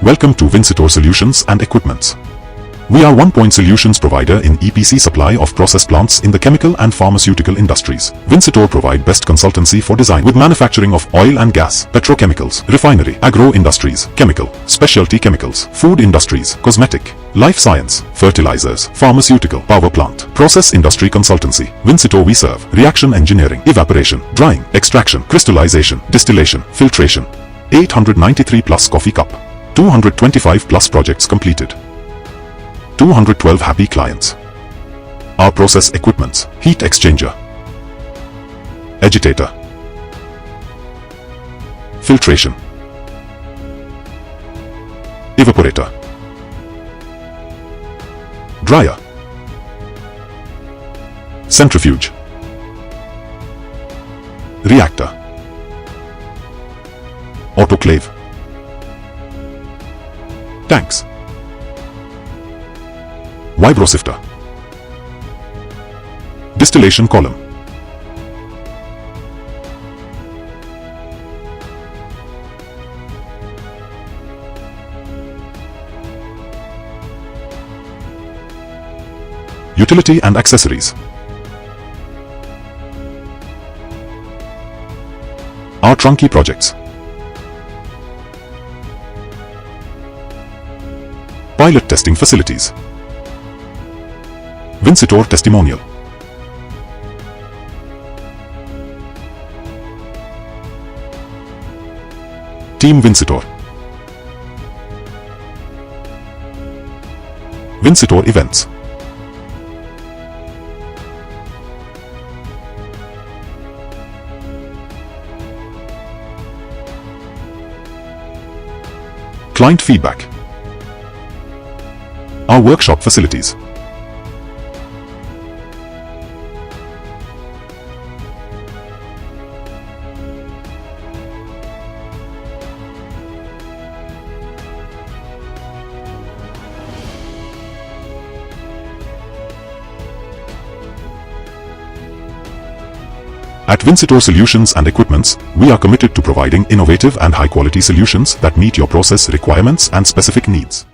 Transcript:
Welcome to Vincitore Solutions and Equipments. We are one-point solutions provider in EPC supply of process plants in the chemical and pharmaceutical industries. Vincitore provide best consultancy for design with manufacturing of oil and gas, petrochemicals, refinery, agro industries, chemical, specialty chemicals, food industries, cosmetic, life science, fertilizers, pharmaceutical, power plant, process industry consultancy. Vincitore we serve reaction engineering, evaporation, drying, extraction, crystallization, distillation, filtration. 893 plus coffee cup. 225 plus projects completed. 212 happy clients. Our process equipments: heat exchanger, agitator, filtration, evaporator, dryer, centrifuge, reactor, autoclave, tanks, vibrosifter, distillation column, utility and accessories. Our Turnkey projects: pilot testing facilities, Vincitore testimonial, Team Vincitore, Vincitore events, client feedback, our workshop facilities. At Vincitore Solutions and Equipments, we are committed to providing innovative and high-quality solutions that meet your process requirements and specific needs.